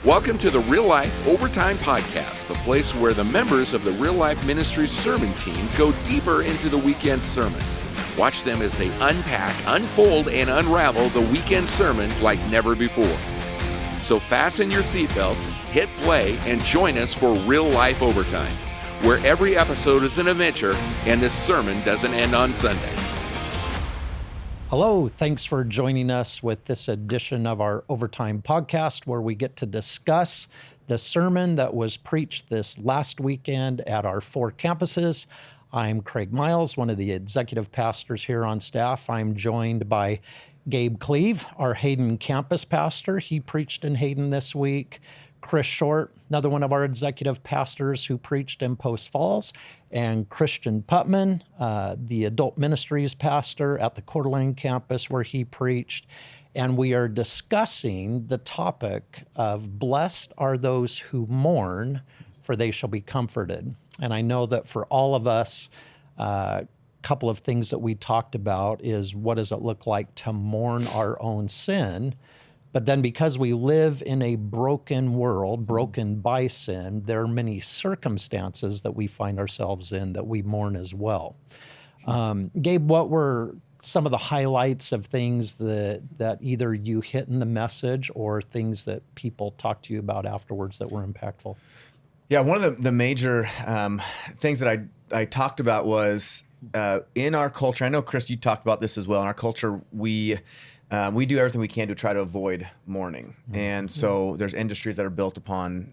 Welcome to the Real Life Overtime Podcast, the place where the members of the Real Life Ministries sermon team go deeper into the weekend sermon. Watch them as they unpack, unfold, and unravel the weekend sermon like never before. So fasten your seatbelts, hit play, and join us for Real Life Overtime, where every episode is an adventure and this sermon doesn't end on Sunday. Hello, thanks for joining us with this edition of our Overtime Podcast, where we get to discuss the sermon that was preached this last weekend at our 4 campuses. I'm Craig Miles, one of the executive pastors here on staff. I'm joined by Gabe Cleave, our Hayden campus pastor. He preached in Hayden this week. Chris Short, another one of our executive pastors who preached in Post Falls, and Christian Putman, the adult ministries pastor at the Coeur d'Alene campus where he preached. And we are discussing the topic of blessed are those who mourn, for they shall be comforted. And I know that for all of us, a couple of things that we talked about is what does it look like to mourn our own sin? But then because we live in a broken world, broken by sin, there are many circumstances that we find ourselves in that we mourn as well. Gabe, what were some of the highlights of things that either you hit in the message or things that people talked to you about afterwards that were impactful? Yeah, one of the major things that I talked about was in our culture. I know, Chris, you talked about this as well. In our culture, we do everything we can to try to avoid mourning. And so there's industries that are built upon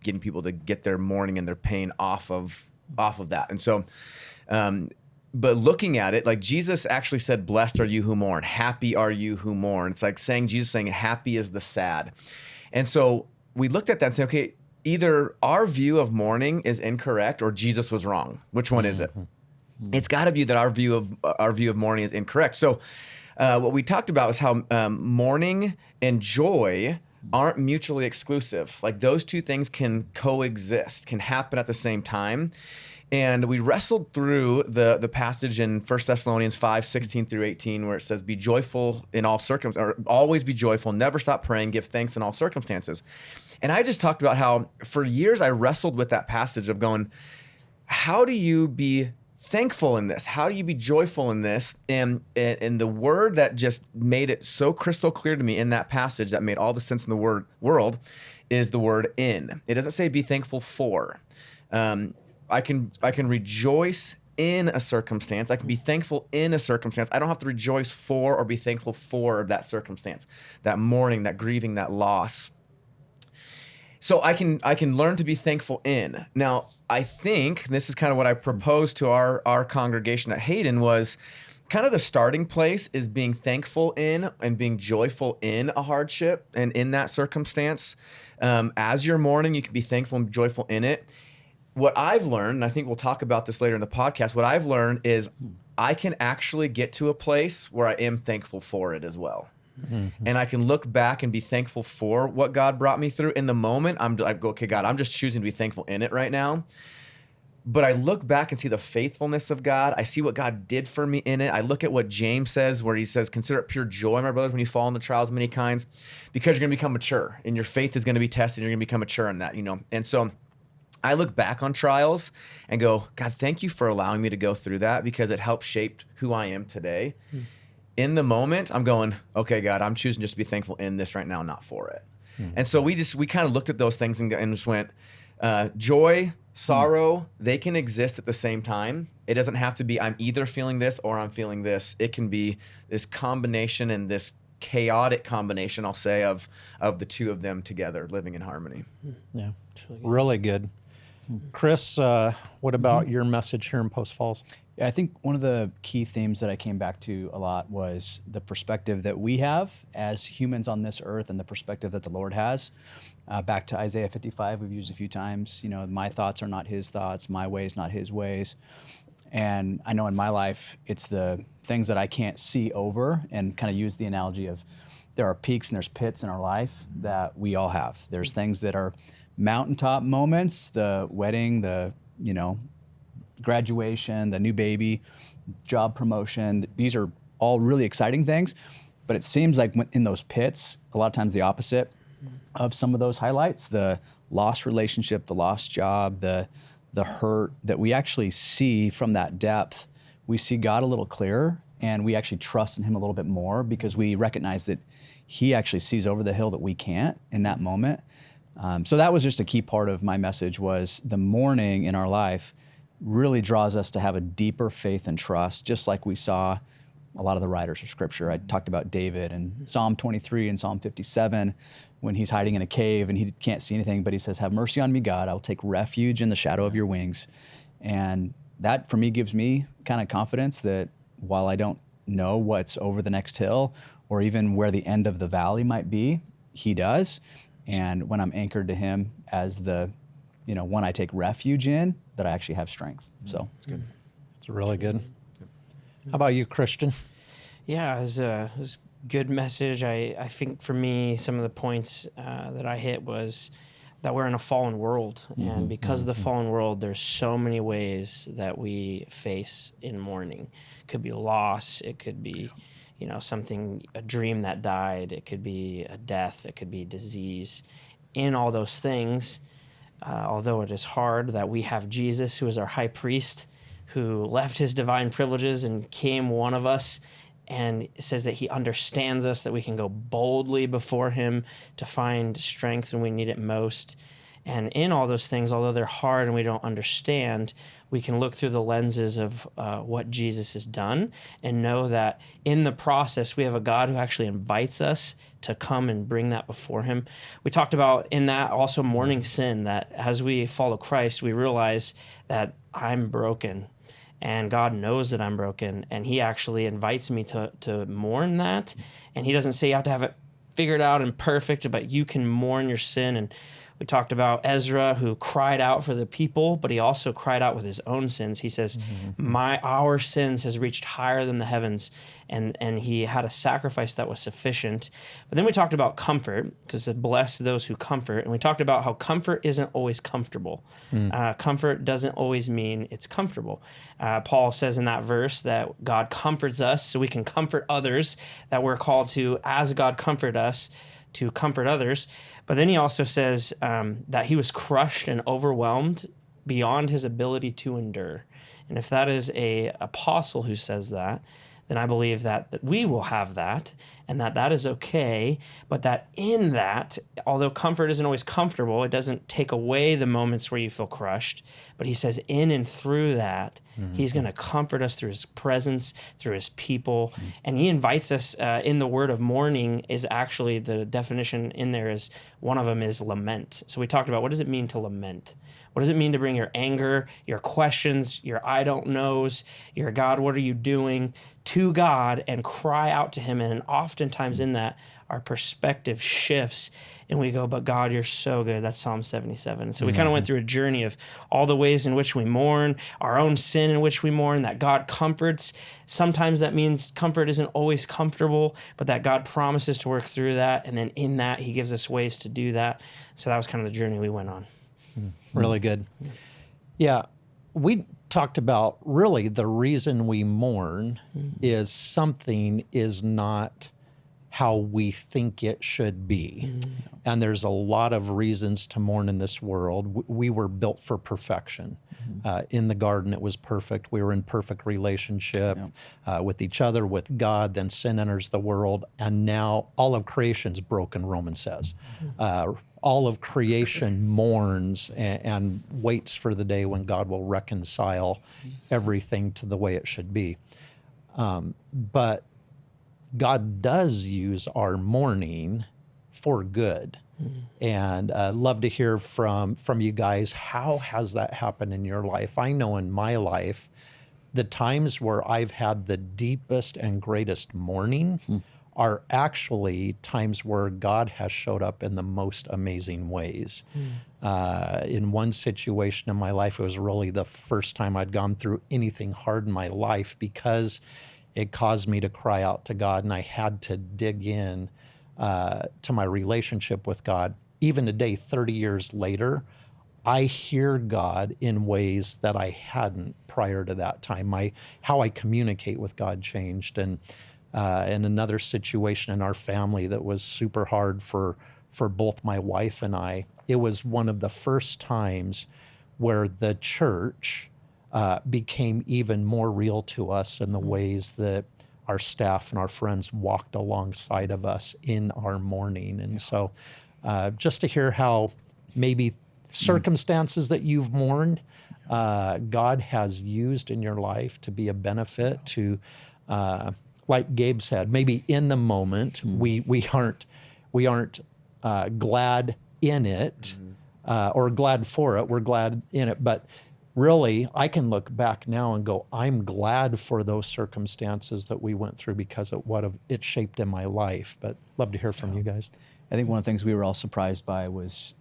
getting people to get their mourning and their pain off of that. And so, but looking at it, like Jesus actually said, blessed are you who mourn, happy are you who mourn. It's like Jesus saying happy is the sad. And so we looked at that and said, okay, either our view of mourning is incorrect or Jesus was wrong. Which one is it? It's got to be that our view of mourning is incorrect. So what we talked about was how mourning and joy aren't mutually exclusive. Like those two things can coexist, can happen at the same time. And we wrestled through the passage in 1 Thessalonians 5:16-18, where it says, be joyful in all circumstances, or always be joyful, never stop praying, give thanks in all circumstances. And I just talked about how for years I wrestled with that passage of going, how do you be thankful in this? How do you be joyful in this? And the word that just made it so crystal clear to me in that passage that made all the sense in the world is the word in. It doesn't say be thankful for. I can rejoice in a circumstance. I can be thankful in a circumstance. I don't have to rejoice for or be thankful for that circumstance, that mourning, that grieving, that loss. So I can learn to be thankful in. Now, I think this is kind of what I proposed to our congregation at Hayden was kind of the starting place is being thankful in and being joyful in a hardship and in that circumstance. As you're mourning, you can be thankful and joyful in it. What I've learned, and I think we'll talk about this later in the podcast, what I've learned is I can actually get to a place where I am thankful for it as well. Mm-hmm. And I can look back and be thankful for what God brought me through. In the moment, I go, okay, God, I'm just choosing to be thankful in it right now. But I look back and see the faithfulness of God. I see what God did for me in it. I look at what James says, where he says, consider it pure joy, my brothers, when you fall into trials of many kinds, because you're going to become mature and your faith is going to be tested. And you're going to become mature in that, And so I look back on trials and go, God, thank you for allowing me to go through that because it helped shape who I am today. In the moment, I'm going, okay, God, I'm choosing just to be thankful in this right now, not for it. And so we kind of looked at those things and just went, joy, sorrow, they can exist at the same time. It doesn't have to be I'm either feeling this or I'm feeling this. It can be this combination and this chaotic combination, I'll say, of the two of them together, living in harmony. Yeah, really good. Chris, what about your message here in Post Falls? Yeah, I think one of the key themes that I came back to a lot was the perspective that we have as humans on this earth and the perspective that the Lord has. Back to Isaiah 55, we've used a few times, my thoughts are not his thoughts, my ways not his ways. And I know in my life, it's the things that I can't see over and kind of use the analogy of there are peaks and there's pits in our life that we all have. There's things that are mountaintop moments, the wedding, the, graduation, the new baby, job promotion. These are all really exciting things, but it seems like in those pits, a lot of times the opposite. of some of those highlights, the lost relationship, the lost job, the hurt, that we actually see from that depth. We see God a little clearer, and we actually trust in him a little bit more because we recognize that he actually sees over the hill that we can't in that moment. So that was just a key part of my message, was the mourning in our life really draws us to have a deeper faith and trust, just like we saw a lot of the writers of Scripture. I talked about David and Psalm 23 and Psalm 57, when he's hiding in a cave and he can't see anything, but he says, "Have mercy on me, God. I will take refuge in the shadow of your wings." And that, for me, gives me kind of confidence that while I don't know what's over the next hill or even where the end of the valley might be, he does. And when I'm anchored to him as the, one I take refuge in, that I actually have strength. So That's good. It's really good. How about you, Christian? Yeah, it was a good message. I think for me, some of the points that I hit was that we're in a fallen world. And because of the fallen world, there's so many ways that we face in mourning. It could be loss. It could be, a dream that died. It could be a death. It could be disease. In all those things, although it is hard, that we have Jesus, who is our high priest, who left his divine privileges and became one of us, and it says that he understands us, that we can go boldly before him to find strength when we need it most. And in all those things, although they're hard and we don't understand, we can look through the lenses of what Jesus has done and know that in the process, we have a God who actually invites us to come and bring that before him. We talked about in that also mourning sin, that as we follow Christ, we realize that I'm broken. And God knows that I'm broken, and he actually invites me to mourn that. And he doesn't say you have to have it figured out and perfect, but you can mourn your sin. And we talked about Ezra, who cried out for the people, but he also cried out with his own sins. He says, our sins has reached higher than the heavens. And he had a sacrifice that was sufficient. But then we talked about comfort, because it said, bless those who comfort. And we talked about how comfort isn't always comfortable. Comfort doesn't always mean it's comfortable. Paul says in that verse that God comforts us so we can comfort others, that we're called to, as God comforted us, to comfort others. But then he also says that he was crushed and overwhelmed beyond his ability to endure. And if that is a apostle who says that, then I believe that we will have that, and that is okay, but that in that, although comfort isn't always comfortable, it doesn't take away the moments where you feel crushed. But he says in and through that, he's going to comfort us through his presence, through his people. And he invites us in the word of mourning is actually, the definition in there is, one of them is lament. So we talked about, what does it mean to lament? What does it mean to bring your anger, your questions, your I don't knows, your God, what are you doing, to God and cry out to him? And oftentimes in that, our perspective shifts and we go, but God, you're so good. That's Psalm 77. So we kind of went through a journey of all the ways in which we mourn, our own sin in which we mourn, that God comforts. Sometimes that means comfort isn't always comfortable, but that God promises to work through that. And then in that, he gives us ways to do that. So that was kind of the journey we went on. Really good. Yeah, we talked about really the reason we mourn is something is not how we think it should be. And there's a lot of reasons to mourn in this world. We were built for perfection. In the garden, it was perfect. We were in perfect relationship with each other, with God. Then sin enters the world, and now all of creation's broken, Romans says. All of creation mourns and waits for the day when God will reconcile everything to the way it should be. But God does use our mourning for good. And I'd love to hear from you guys, how has that happened in your life? I know in my life, the times where I've had the deepest and greatest mourning are actually times where God has showed up in the most amazing ways. In one situation in my life, it was really the first time I'd gone through anything hard in my life, because it caused me to cry out to God, and I had to dig in to my relationship with God. Even today, 30 years later, I hear God in ways that I hadn't prior to that time. How I communicate with God changed. And in another situation in our family that was super hard for for both my wife and I. It was one of the first times where the church became even more real to us in the ways that our staff and our friends walked alongside of us in our mourning. And so just to hear how maybe circumstances that you've mourned, God has used in your life to be a benefit to, like Gabe said, maybe in the moment, we aren't glad in it or glad for it. We're glad in it. But really, I can look back now and go, I'm glad for those circumstances that we went through because of what it shaped in my life. But love to hear from you guys. I think one of the things we were all surprised by was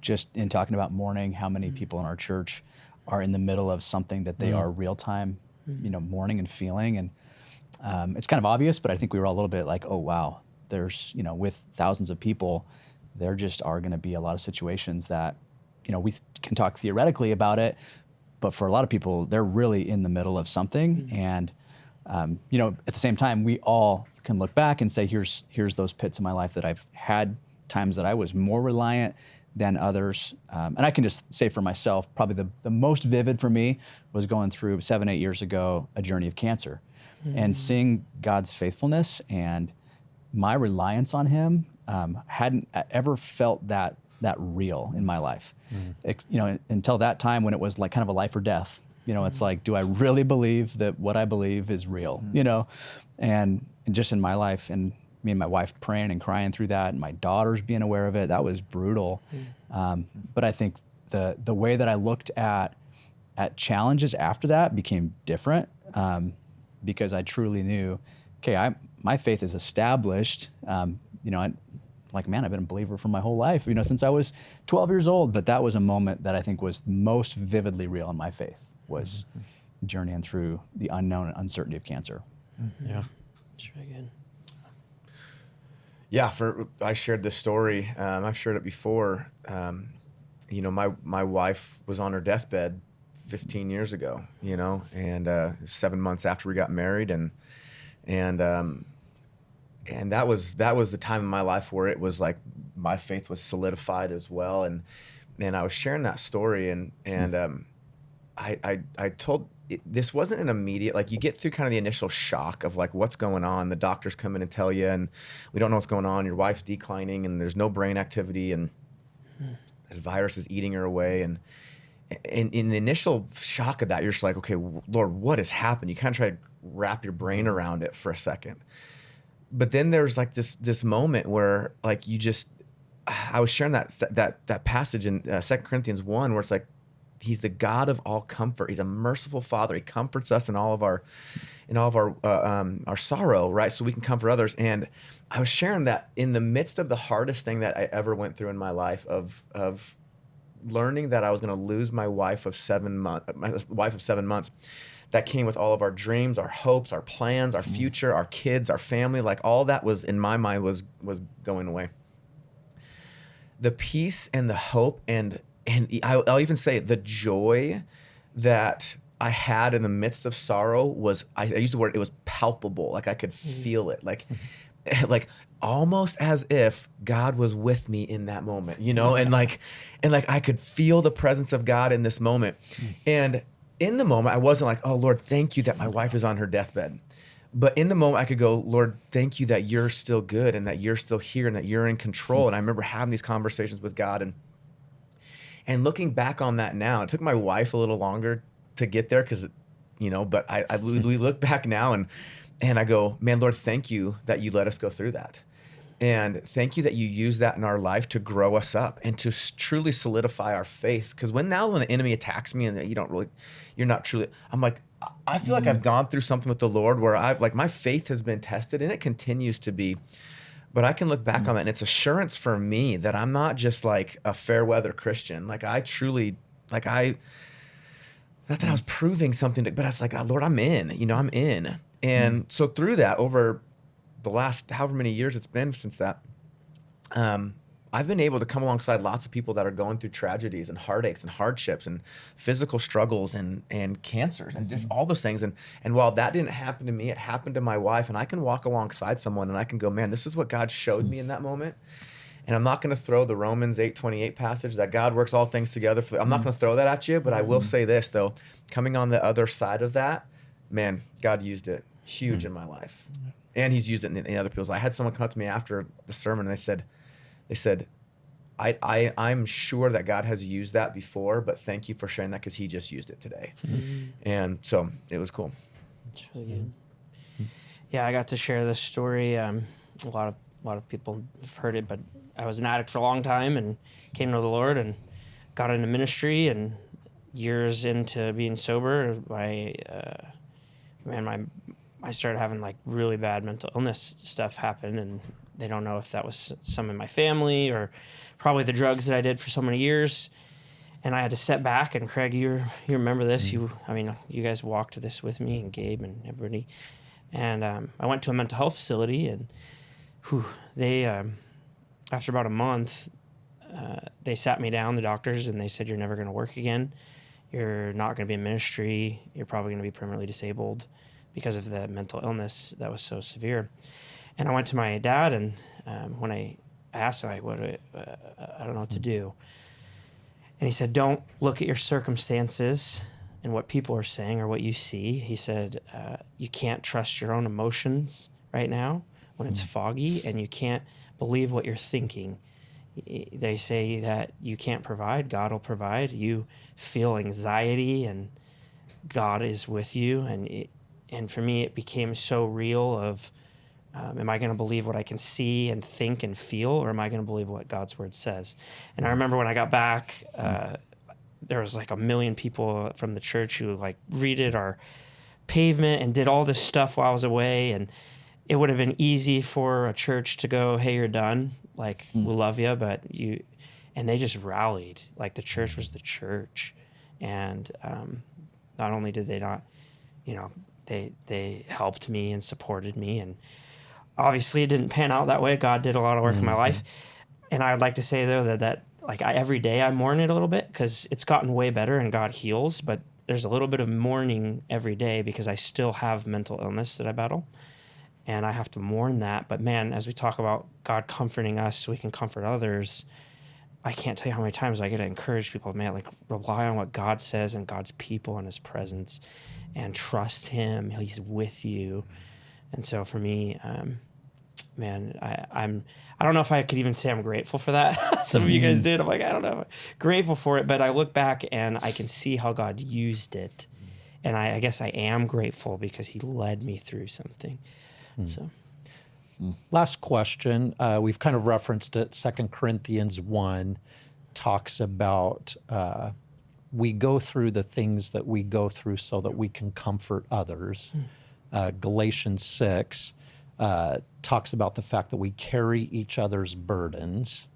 just in talking about mourning, how many people in our church are in the middle of something that they are real time, mourning and feeling. And it's kind of obvious, but I think we were all a little bit like, oh, wow, there's, with thousands of people, there just are going to be a lot of situations that, we can talk theoretically about it, but for a lot of people, they're really in the middle of something. And, at the same time, we all can look back and say, here's those pits in my life that I've had times that I was more reliant than others. And I can just say for myself, probably the most vivid for me was going through 7-8 years ago, a journey of cancer and seeing God's faithfulness and my reliance on him. Hadn't ever felt that real in my life, until that time when it was like kind of a life or death. It's like, do I really believe that what I believe is real? And just in my life, and me and my wife praying and crying through that, and my daughters being aware of it, that was brutal. But I think the way that I looked at challenges after that became different, because I truly knew, okay, my faith is established. I've been a believer for my whole life, since I was 12 years old. But that was a moment that I think was most vividly real in my faith, was journeying through the unknown and uncertainty of cancer. Yeah. That's really good. Yeah, I shared this story. I've shared it before. My wife was on her deathbed 15 years ago, and 7 months after we got married, and that was the time in my life where it was like my faith was solidified as well. And I was sharing that story, and I told, this wasn't an immediate, like, you get through kind of the initial shock of like, what's going on? The doctors come in and tell you, and we don't know what's going on. Your wife's declining, and there's no brain activity, and this virus is eating her away. And in the initial shock of that, you're just like, okay, Lord, what has happened? You kind of try to wrap your brain around it for a second. But then there's like this moment where like I was sharing that passage in 2 Corinthians 1 where it's like, he's the God of all comfort. He's a merciful Father. He comforts us in all of our sorrow, right? So we can comfort others. And I was sharing that in the midst of the hardest thing that I ever went through in my life of learning that I was going to lose my wife of 7 months. That came with all of our dreams, our hopes, our plans, our future, our kids, our family. Like, all that was in my mind was going away. The peace and the hope and I'll even say the joy that I had in the midst of sorrow was, I use the word, it was palpable. Like, I could feel it. Like almost as if God was with me in that moment, and I could feel the presence of God in this moment. And in the moment, I wasn't like, oh, Lord, thank you that my wife is on her deathbed. But in the moment, I could go, Lord, thank you that you're still good and that you're still here and that you're in control. And I remember having these conversations with God and looking back on that now. It took my wife a little longer to get there because, but we look back now and I go, man, Lord, thank you that you let us go through that. And thank you that you use that in our life to grow us up and to truly solidify our faith. Because when the enemy attacks me and you're not truly, I'm like, I feel like I've gone through something with the Lord where my faith has been tested and it continues to be. But I can look back on that and it's assurance for me that I'm not just like a fair weather Christian. Like, I truly, not that I was proving something, but I was like, oh, Lord, I'm in, I'm in. And so through that, over the last however many years it's been since that, I've been able to come alongside lots of people that are going through tragedies and heartaches and hardships and physical struggles and cancers and all those things. And while that didn't happen to me, it happened to my wife. And I can walk alongside someone and I can go, man, this is what God showed me in that moment. And I'm not going to throw the Romans 8:28 passage that God works all things together for I'm not going to throw that at you, but I will say this though, coming on the other side of that, man, God used it huge in my life. And he's used it in other people's. I had someone come up to me after the sermon and they said, I'm sure that God has used that before, but thank you for sharing that because he just used it today. And so it was cool. It's really good. Yeah, I got to share this story. A lot of people have heard it, but I was an addict for a long time and came to the Lord and got into ministry. And years into being sober, I started having like really bad mental illness stuff happen, and they don't know if that was some in my family or probably the drugs that I did for so many years. And I had to step back, and Craig, you remember this. You guys walked this with me, and Gabe and everybody. And I went to a mental health facility, and they, after about a month, they sat me down, the doctors, and they said, you're never going to work again. You're not going to be in ministry. You're probably going to be permanently disabled because of the mental illness that was so severe. And I went to my dad, and when I asked him, I don't know what to do. And he said, don't look at your circumstances and what people are saying or what you see. He said, you can't trust your own emotions right now when it's foggy, and you can't believe what you're thinking. They say that you can't provide, God will provide. You feel anxiety, and God is with you. And for me, it became so real of, am I going to believe what I can see and think and feel, or am I going to believe what God's word says? And I remember when I got back, there was like 1 million people from the church who like redid our pavement and did all this stuff while I was away. And it would have been easy for a church to go, hey, you're done. Like, we love you, but and they just rallied. Like, the church was the church. And not only did they not, they helped me and supported me. And obviously it didn't pan out that way. God did a lot of work in my life. And I'd like to say, though, that like every day I mourn it a little bit, because it's gotten way better and God heals. But there's a little bit of mourning every day because I still have mental illness that I battle. And I have to mourn that. But man, as we talk about God comforting us so we can comfort others, I can't tell you how many times I get to encourage people, man, like rely on what God says and God's people and his presence, and trust him. He's with you. And so for me, man, I don't know if I could even say I'm grateful for that. Some of you guys did. I'm like, I don't know if I'm grateful for it, but I look back and I can see how God used it. And I guess I am grateful because he led me through something. So, last question. We've kind of referenced it. 2 Corinthians 1 talks about we go through the things that we go through so that we can comfort others. Galatians 6 talks about the fact that we carry each other's burdens.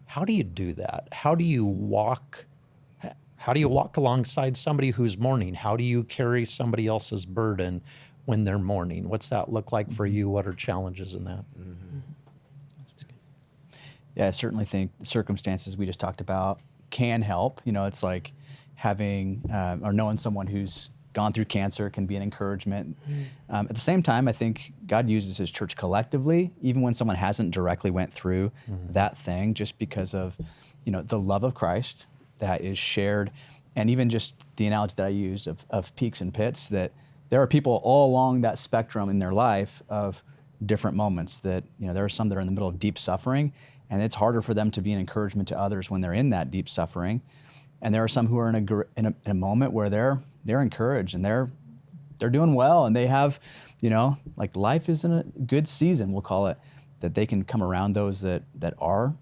How do you do that? How do you walk alongside somebody who's mourning? How do you carry somebody else's burden when they're mourning? What's that look like for you? What are challenges in that? Yeah, I certainly think the circumstances we just talked about can help. It's like having or knowing someone who's gone through cancer can be an encouragement. At the same time, I think God uses his church collectively, even when someone hasn't directly went through that thing, just because of the love of Christ that is shared. And even just the analogy that I used of peaks and pits, that there are people all along that spectrum in their life of different moments that, there are some that are in the middle of deep suffering, and it's harder for them to be an encouragement to others when they're in that deep suffering. And there are some who are in a moment where they're encouraged and they're doing well, and they have, like life is in a good season, we'll call it, that they can come around those that are,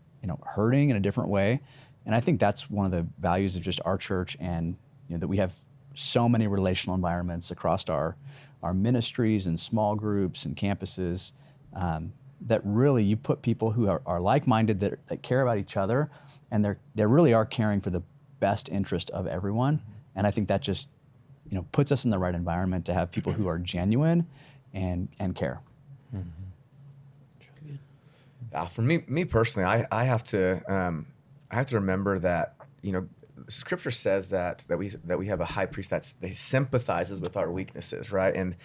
hurting in a different way. And I think that's one of the values of just our church, and that we have so many relational environments across our ministries and small groups and campuses, that really you put people who are like-minded, that care about each other, and they really are caring for the best interest of everyone. And I think that just puts us in the right environment to have people who are genuine and care. For me personally, I have to remember that Scripture says that we have a high priest that sympathizes with our weaknesses, right?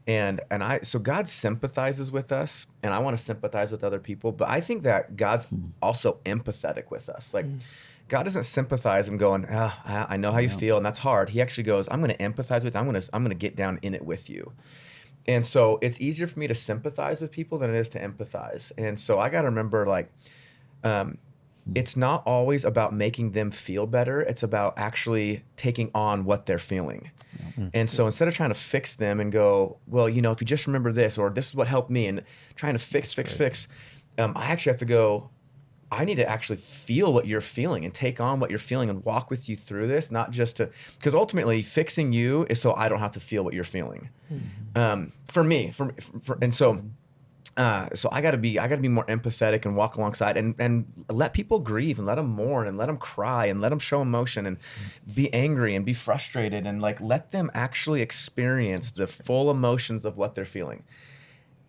So God sympathizes with us, and I want to sympathize with other people, but I think that God's also empathetic with us. Like, God doesn't sympathize and going, I know how you feel, and that's hard. He actually goes, I'm going to empathize with you. I'm going to get down in it with you. And so it's easier for me to sympathize with people than it is to empathize. And so I got to remember, like, it's not always about making them feel better. It's about actually taking on what they're feeling. And so instead of trying to fix them and go, well, if you just remember this, or this is what helped me, and trying to fix, I actually have to go, I need to actually feel what you're feeling and take on what you're feeling and walk with you through this, not just because ultimately fixing you is so I don't have to feel what you're feeling. For me, so I gotta be more empathetic and walk alongside and let people grieve and let them mourn and let them cry and let them show emotion and be angry and be frustrated and like let them actually experience the full emotions of what they're feeling,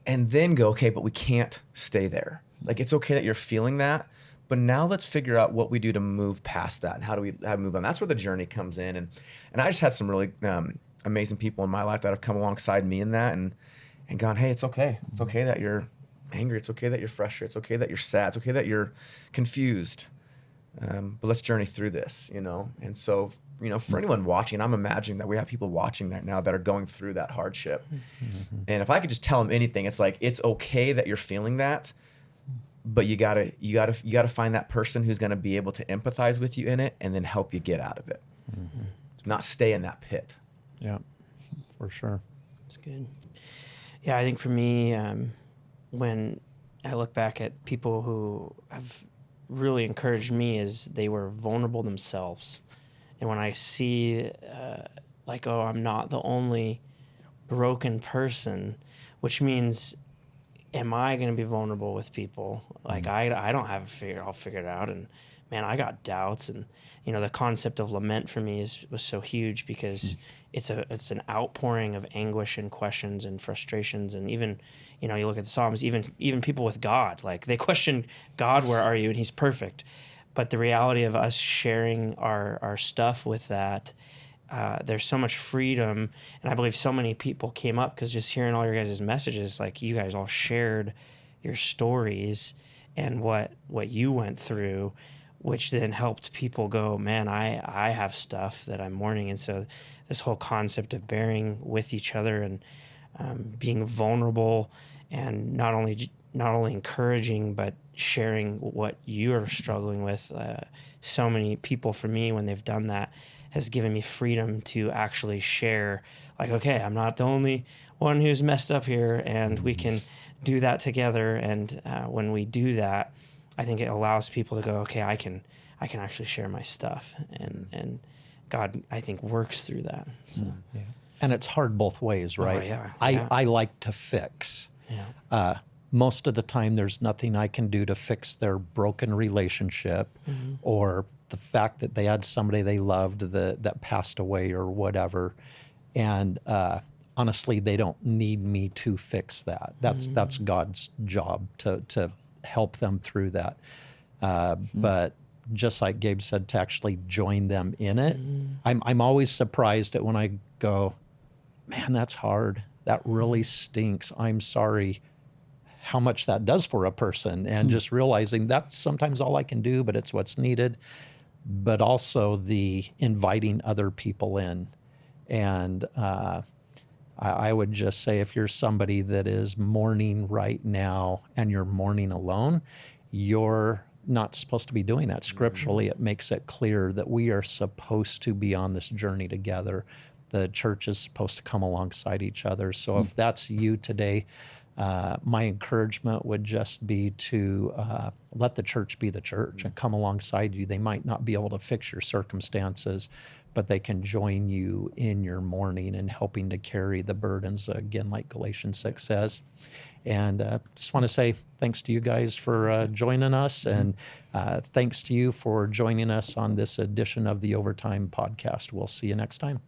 and then go, okay, but we can't stay there. Like, it's okay that you're feeling that, but now let's figure out what we do to move past that and how do we move on. That's where the journey comes in, and I just had some really amazing people in my life that have come alongside me in that and gone, hey, it's okay. It's okay that you're angry. It's okay that you're frustrated. It's okay that you're sad. It's okay that you're confused. But let's journey through this, And so, for anyone watching, I'm imagining that we have people watching right now that are going through that hardship. And if I could just tell them anything, it's like, it's okay that you're feeling that, but you gotta find that person who's gonna be able to empathize with you in it and then help you get out of it. Not stay in that pit. Yeah, for sure. That's good. Yeah, I think for me, when I look back at people who have really encouraged me, is they were vulnerable themselves. And when I see, I'm not the only broken person, which means, am I going to be vulnerable with people? Like, I don't have it all figured out. And man, I got doubts. And, the concept of lament for me was so huge because it's an outpouring of anguish and questions and frustrations. And even, you look at the Psalms, even people with God, like they question God, where are you? And he's perfect. But the reality of us sharing our stuff with that, there's so much freedom. And I believe so many people came up because just hearing all your guys' messages, like you guys all shared your stories and what you went through, which then helped people go, man, I have stuff that I'm mourning. And so this whole concept of bearing with each other and being vulnerable and not only encouraging, but sharing what you're struggling with. So many people, for me, when they've done that, has given me freedom to actually share, like, okay, I'm not the only one who's messed up here, and we can do that together. And when we do that, I think it allows people to go, okay, I can actually share my stuff, and God, I think, works through that. So. Yeah. And it's hard both ways, right? Oh, yeah. I like to fix. Yeah. Most of the time, there's nothing I can do to fix their broken relationship or the fact that they had somebody they loved that passed away or whatever. And honestly, they don't need me to fix that. That's God's job to help them through that. But just like Gabe said, to actually join them in it. I'm always surprised at when I go, man, that's hard. That really stinks. I'm sorry. How much that does for a person, and just realizing that's sometimes all I can do, but it's what's needed. But also the inviting other people in. And I would just say, if you're somebody that is mourning right now and you're mourning alone, you're not supposed to be doing that. Scripturally, it makes it clear that we are supposed to be on this journey together. The church is supposed to come alongside each other. So if that's you today, my encouragement would just be to let the church be the church and come alongside you. They might not be able to fix your circumstances, but they can join you in your mourning and helping to carry the burdens, again, like Galatians 6 says. And just want to say thanks to you guys for joining us, and thanks to you for joining us on this edition of the Overtime Podcast. We'll see you next time.